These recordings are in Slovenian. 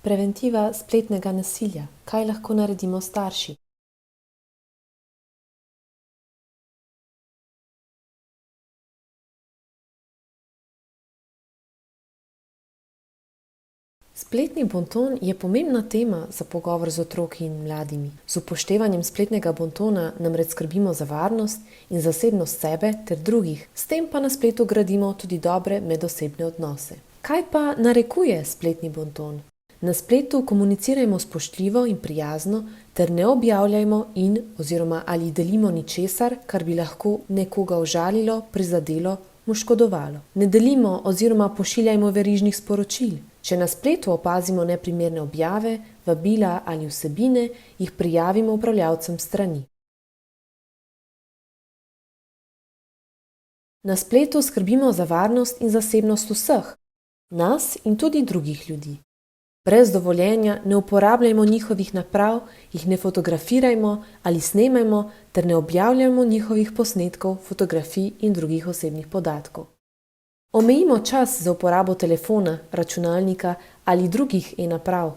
Preventiva spletnega nasilja. Kaj lahko naredimo starši? Spletni bonton je pomembna tema za pogovor z otroki in mladimi. Z upoštevanjem spletnega bontona namreč skrbimo za varnost in zasebnost sebe ter drugih. S tem pa na spletu gradimo tudi dobre medosebne odnose. Kaj pa narekuje spletni bonton? Na spletu komunicirajmo spoštljivo in prijazno ter ne objavljajmo oziroma ali delimo ničesar, kar bi lahko nekoga užalilo, prizadelo, mu škodovalo. Ne delimo oziroma pošiljajmo verižnih sporočil. Če na spletu opazimo neprimerne objave, vabila ali vsebine, jih prijavimo upravljavcem strani. Na spletu skrbimo za varnost in zasebnost vseh, nas in tudi drugih ljudi. Brez dovoljenja ne uporabljajmo njihovih naprav, jih ne fotografirajmo ali snemajmo ter ne objavljajmo njihovih posnetkov, fotografij in drugih osebnih podatkov. Omejimo čas za uporabo telefona, računalnika ali drugih e-naprav.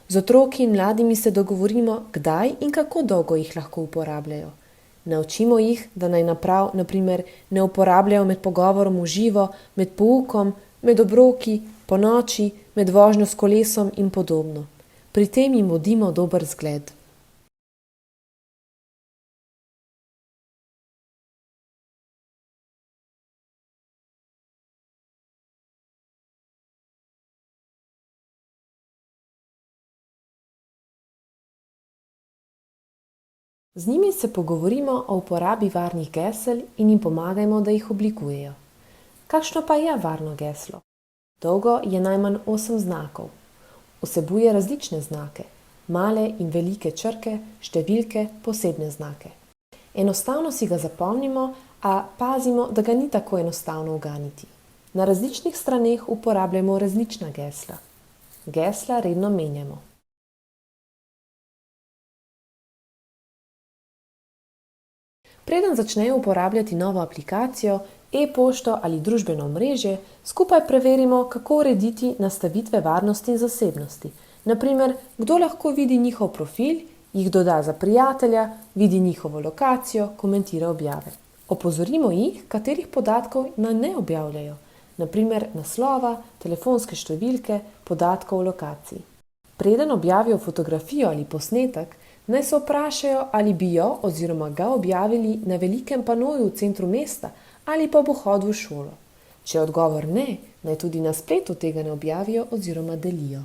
Z otroki in mladimi se dogovorimo, kdaj in kako dolgo jih lahko uporabljajo. Naučimo jih, da naj naprav, na primer, ne uporabljajo med pogovorom v živo, med poukom, med obroki, ponoči, med vožnjo s kolesom in podobno. Pri tem jim bodimo dober zgled. Z njimi se pogovorimo o uporabi varnih gesel in jim pomagajmo, da jih oblikujejo. Kakšno pa je varno geslo? Dolgo je najmanj 8 znakov. Vsebuje različne znake, male in velike črke, številke, posebne znake. Enostavno si ga zapomnimo, a pazimo, da ga ni tako enostavno uganiti. Na različnih straneh uporabljamo različna gesla. Gesla redno menjamo. Preden začnejo uporabljati novo aplikacijo, e-pošto ali družbeno omrežje, skupaj preverimo, kako urediti nastavitve varnosti in zasebnosti. Na primer, kdo lahko vidi njihov profil, jih doda za prijatelja, vidi njihovo lokacijo, komentira objave. Opozorimo jih, katerih podatkov naj ne objavljajo, na primer naslova, telefonske številke, podatkov o lokaciji. Preden objavijo fotografijo ali posnetek, naj se vprašajo, ali bi jo oziroma ga objavili na velikem panoju v centru mesta ali pa ob vhodu v šolo. Če je odgovor ne, naj tudi na spletu tega ne objavijo oziroma delijo.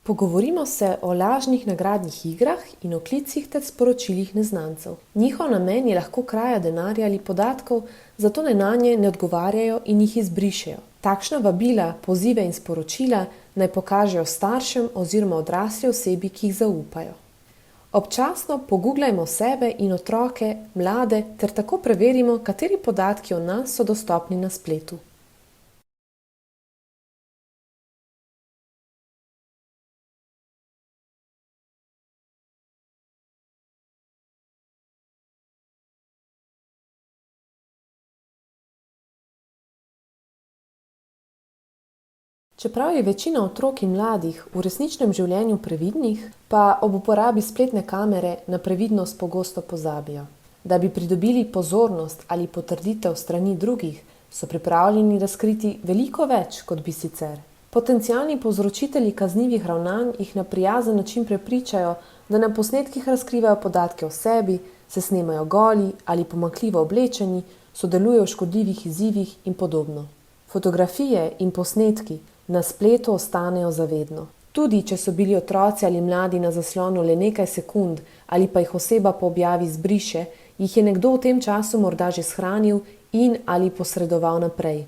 Pogovorimo se o lažnih nagradnih igrah in o klicih ter sporočilih neznancev. Njihov namen je lahko kraja denarja ali podatkov, zato naj nanje ne odgovarjajo in jih izbrišejo. Takšna vabila, pozive in sporočila naj pokažejo staršem oziroma odrasli osebi, ki jih zaupajo. Občasno poguglajmo sebe in otroke, mlade, ter tako preverimo, kateri podatki o nas so dostopni na spletu. Čeprav je večina otrok in mladih v resničnem življenju previdnih, pa ob uporabi spletne kamere na previdnost pogosto pozabijo. Da bi pridobili pozornost ali potrditev strani drugih, so pripravljeni razkriti veliko več, kot bi sicer. Potencialni povzročitelji kaznivih ravnanj jih na prijazen način prepričajo, da na posnetkih razkrivajo podatke o sebi, se snemajo goli ali pomanjkljivo oblečeni, sodelujejo v škodljivih izzivih in podobno. Fotografije in posnetki na spletu ostanejo zavedno. Tudi, če so bili otroci ali mladi na zaslonu le nekaj sekund ali pa jih oseba po objavi izbriše, jih je nekdo v tem času morda že shranil in ali posredoval naprej.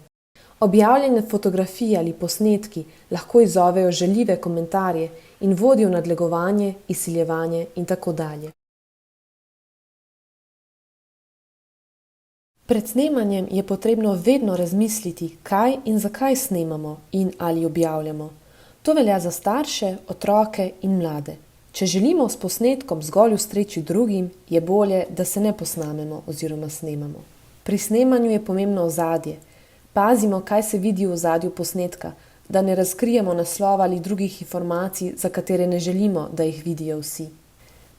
Objavljene fotografije ali posnetki lahko izzovejo žaljive komentarje in vodijo v nadlegovanje, izsiljevanje in tako dalje. Pred snemanjem je potrebno vedno razmisliti, kaj in zakaj snemamo in ali objavljamo. To velja za starše, otroke in mlade. Če želimo s posnetkom zgolj ustreči drugim, je bolje, da se ne posnamemo oziroma snemamo. Pri snemanju je pomembno ozadje. Pazimo, kaj se vidi v ozadju posnetka, da ne razkrijemo naslova ali drugih informacij, za katere ne želimo, da jih vidijo vsi.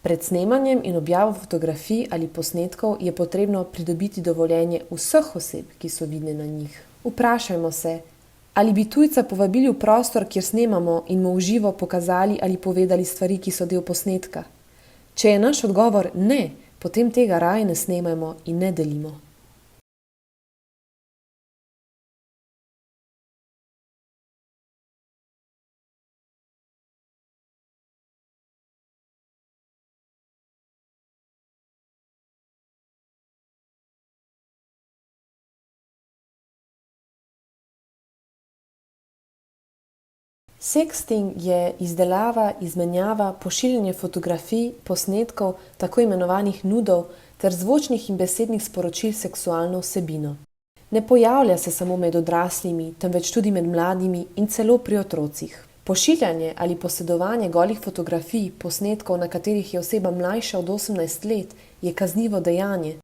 Pred snemanjem in objavo fotografij ali posnetkov je potrebno pridobiti dovoljenje vseh oseb, ki so vidne na njih. Vprašajmo se, ali bi tujca povabili v prostor, kjer snemamo in mu v živo pokazali ali povedali stvari, ki so del posnetka. Če je naš odgovor ne, potem tega raje ne snemajmo in ne delimo. Sexting je izdelava, izmenjava, pošiljanje fotografij, posnetkov, tako imenovanih nudov, ter zvočnih in besednih sporočil s seksualno vsebino. Ne pojavlja se samo med odraslimi, temveč tudi med mladimi in celo pri otrocih. Pošiljanje ali posedovanje golih fotografij, posnetkov, na katerih je oseba mlajša od 18 let, je kaznivo dejanje.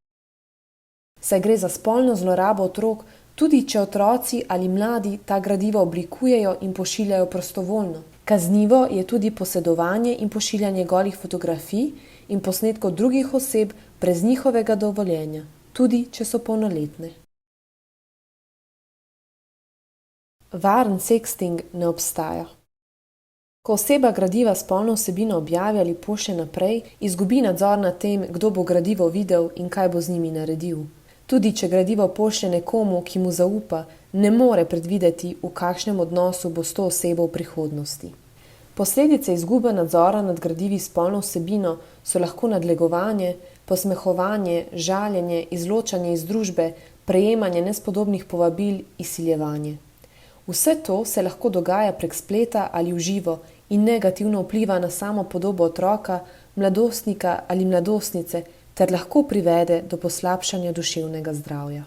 Saj gre za spolno zlorabo otrok, tudi če otroci ali mladi ta gradiva oblikujejo in pošiljajo prostovoljno. Kaznivo je tudi posedovanje in pošiljanje golih fotografij in posnetkov drugih oseb brez njihovega dovoljenja, tudi če so polnoletne. Varen sexting ne obstaja. Ko oseba gradiva spolno vsebino objavi ali pošlje naprej, izgubi nadzor nad tem, kdo bo gradivo videl in kaj bo z njimi naredil. Tudi če gradivo pošlje nekomu, ki mu zaupa, ne more predvideti, v kakšnem odnosu bo s to osebo v prihodnosti. Posledice izgube nadzora nad gradivi spolno vsebino so lahko nadlegovanje, posmehovanje, žaljenje, izločanje iz družbe, prejemanje nespodobnih povabil, izsiljevanje. Vse to se lahko dogaja prek spleta ali v živo in negativno vpliva na samo podobo otroka, mladostnika ali mladostnice, ter lahko privede do poslabšanja duševnega zdravja.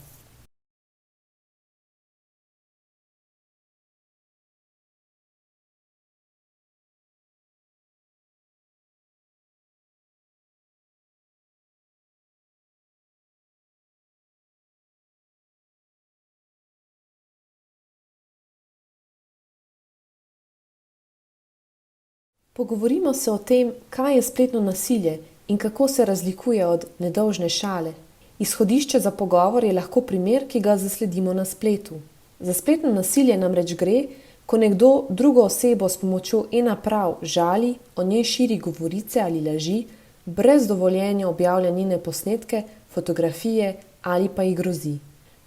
Pogovorimo se o tem, kaj je spletno nasilje in kako se razlikuje od nedolžne šale. Izhodišče za pogovor je lahko primer, ki ga zasledimo na spletu. Za spletno nasilje namreč gre, ko nekdo drugo osebo s pomočjo e-naprav žali, o njej širi govorice ali laži, brez dovoljenja objavlja njene posnetke, fotografije ali pa ji grozi.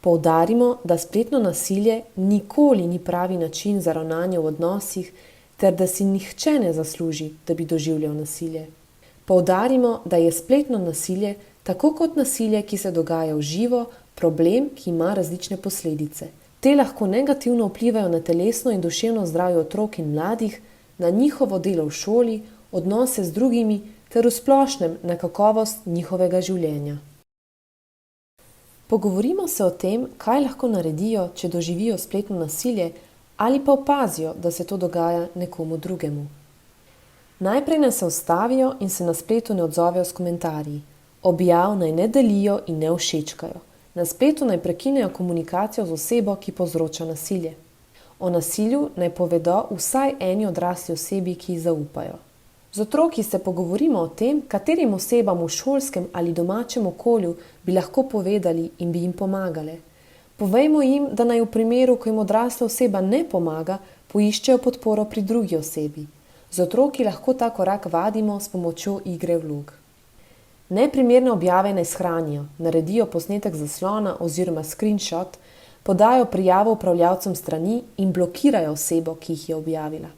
Poudarimo, da spletno nasilje nikoli ni pravi način za ravnanje v odnosih, ter da si nihče ne zasluži, da bi doživljal nasilje. Poudarimo, da je spletno nasilje, tako kot nasilje, ki se dogaja v živo, problem, ki ima različne posledice. Te lahko negativno vplivajo na telesno in duševno zdravje otrok in mladih, na njihovo delo v šoli, odnose z drugimi ter v splošnem na kakovost njihovega življenja. Pogovorimo se o tem, kaj lahko naredijo, če doživijo spletno nasilje, ali pa opazijo, da se to dogaja nekomu drugemu. Najprej naj se ustavijo in se na spletu ne odzovejo s komentarji. Objav naj ne delijo in ne všečkajo. Na spletu naj prekinejo komunikacijo z osebo, ki povzroča nasilje. O nasilju naj povedo vsaj eni odrasli osebi, ki ji zaupajo. Z otroki se pogovorimo o tem, katerim osebam v šolskem ali domačem okolju bi lahko povedali in bi jim pomagale. Povejmo jim, da naj v primeru, ko jim odrasla oseba ne pomaga, poiščejo podporo pri drugi osebi. Z otroki lahko ta korak vadimo s pomočjo igre vlog. Neprimerne objave naj shranijo, naredijo posnetek zaslona oziroma screenshot, podajo prijavo upravljavcem strani in blokirajo osebo, ki jih je objavila.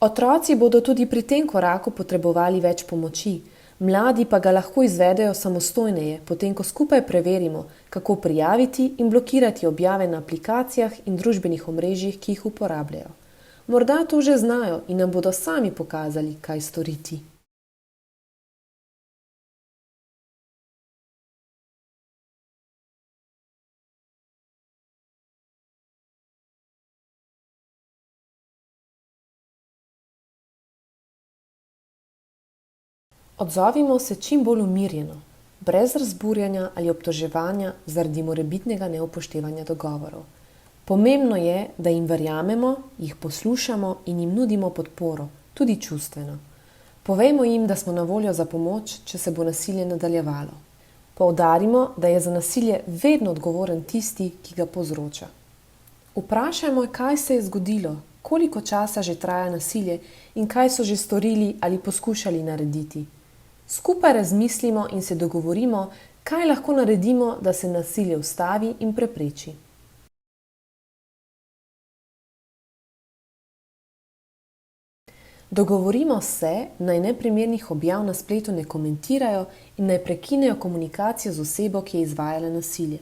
Otroci bodo tudi pri tem koraku potrebovali več pomoči, mladi pa ga lahko izvedejo samostojneje, potem ko skupaj preverimo, kako prijaviti in blokirati objave na aplikacijah in družbenih omrežjih, ki jih uporabljajo. Morda to že znajo in nam bodo sami pokazali, kaj storiti. Odzovimo se čim bolj umirjeno. brez razburjanja ali obtoževanja zaradi morebitnega neupoštevanja dogovorov. Pomembno je, da jim verjamemo, jih poslušamo in jim nudimo podporo, tudi čustveno. Povejmo jim, da smo na voljo za pomoč, če se bo nasilje nadaljevalo. Poudarimo, da je za nasilje vedno odgovoren tisti, ki ga povzroča. Vprašajmo, kaj se je zgodilo, koliko časa že traja nasilje in kaj so že storili ali poskušali narediti. Skupaj razmislimo in se dogovorimo, kaj lahko naredimo, da se nasilje ustavi in prepreči. Dogovorimo se, naj neprimernih objav na spletu ne komentirajo in naj prekinejo komunikacijo z osebo, ki je izvajala nasilje.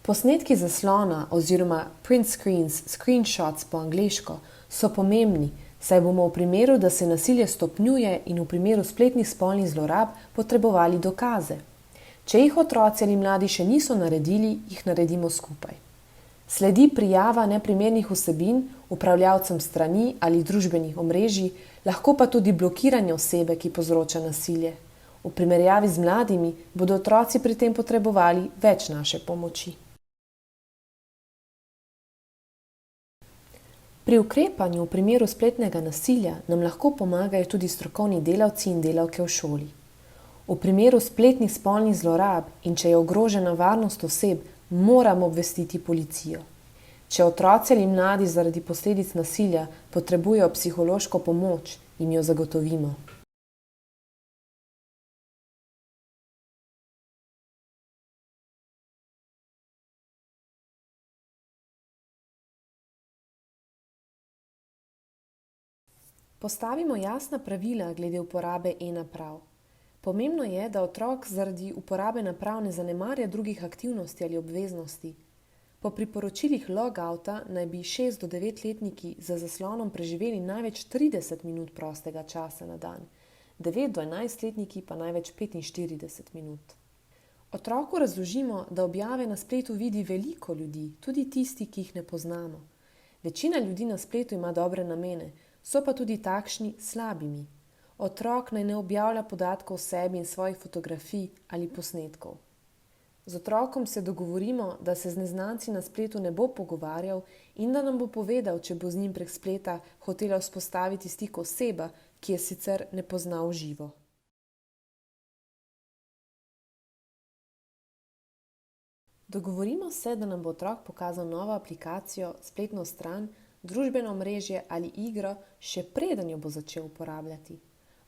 Posnetki zaslona oziroma print screens, screenshots po angleško, so pomembni, saj bomo v primeru, da se nasilje stopnjuje in v primeru spletnih spolnih zlorab potrebovali dokaze. Če jih otroci ali mladi še niso naredili, jih naredimo skupaj. Sledi prijava neprimernih vsebin upravljavcem strani ali družbenih omrežij, lahko pa tudi blokiranje osebe, ki povzroča nasilje. V primerjavi z mladimi bodo otroci pri tem potrebovali več naše pomoči. Pri ukrepanju v primeru spletnega nasilja nam lahko pomagajo tudi strokovni delavci in delavke v šoli. V primeru spletnih spolnih zlorab in če je ogrožena varnost oseb, moramo obvestiti policijo. Če otroci ali mladi zaradi posledic nasilja potrebujejo psihološko pomoč, jim jo zagotovimo. Postavimo jasna pravila glede uporabe e-naprav. Pomembno je, da otrok zaradi uporabe naprav ne zanemarja drugih aktivnosti ali obveznosti. Po priporočilih logouta naj bi 6 do 9-letniki za zaslonom preživeli največ 30 minut prostega časa na dan, 9 do 11-letniki pa največ 45 minut. Otroku razložimo, da objave na spletu vidi veliko ljudi, tudi tisti, ki jih ne poznamo. Večina ljudi na spletu ima dobre namene, so pa tudi takšni slabimi. Otrok naj ne objavlja podatkov o sebi in svojih fotografij ali posnetkov. Z otrokom se dogovorimo, da se z neznanci na spletu ne bo pogovarjal in da nam bo povedal, če bo z njim prek spleta hotela vzpostaviti stik oseba, ki je sicer ne pozna v živo. Dogovorimo se, da nam bo otrok pokazal novo aplikacijo, spletno stran, družbeno omrežje ali igro, še preden jo bo začel uporabljati.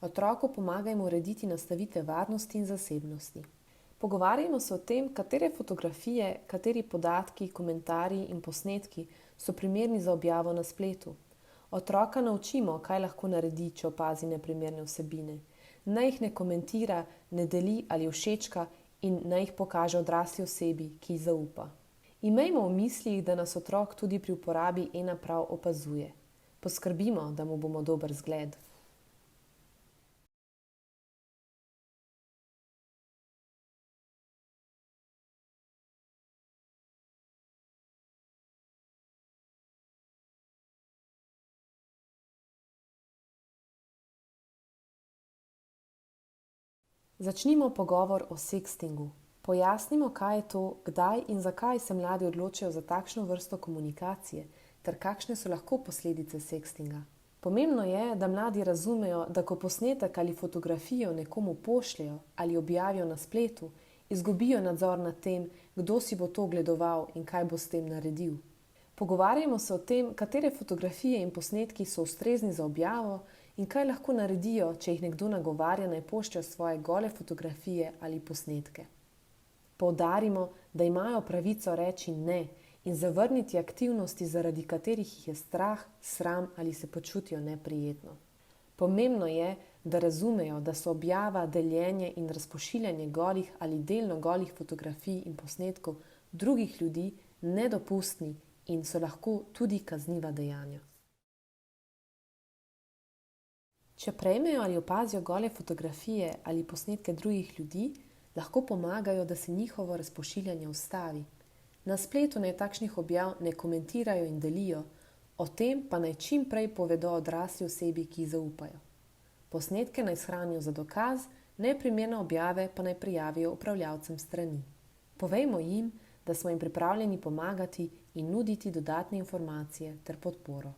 Otroku pomagajmo urediti nastavitve varnosti in zasebnosti. Pogovarjajmo se o tem, katere fotografije, kateri podatki, komentarji in posnetki so primerni za objavo na spletu. Otroka naučimo, kaj lahko naredi, če opazi neprimerne vsebine. Naj jih ne komentira, ne deli ali všečka in naj jih pokaže odrasli osebi, ki ji zaupa. Imejmo v mislih, da nas otrok tudi pri uporabi e-naprav opazuje. Poskrbimo, da mu bomo dober zgled. Začnimo pogovor o sextingu. Pojasnimo, kaj je to, kdaj in zakaj se mladi odločajo za takšno vrsto komunikacije, ter kakšne so lahko posledice sextinga. Pomembno je, da mladi razumejo, da ko posnetek ali fotografijo nekomu pošljejo ali objavijo na spletu, izgubijo nadzor nad tem, kdo si bo to ogledoval in kaj bo s tem naredil. Pogovarjajmo se o tem, katere fotografije in posnetki so ustrezni za objavo in kaj lahko naredijo, če jih nekdo nagovarja, naj pošljejo svoje gole fotografije ali posnetke. Poudarimo, da imajo pravico reči ne in zavrniti aktivnosti, zaradi katerih jih je strah, sram ali se počutijo neprijetno. Pomembno je, da razumejo, da so objava, deljenje in razpošiljanje golih ali delno golih fotografij in posnetkov drugih ljudi nedopustni in so lahko tudi kazniva dejanja. Če prejmejo ali opazijo gole fotografije ali posnetke drugih ljudi, lahko pomagajo, da se njihovo razpošiljanje ustavi. Na spletu naj takšnih objav ne komentirajo in delijo, o tem pa naj čim prej povedo odrasli osebi, ki ji zaupajo. Posnetke naj shranijo za dokaz, Neprimerne objave pa naj prijavijo upravljavcem strani. Povejmo jim, da smo jim pripravljeni pomagati in nuditi dodatne informacije ter podporo.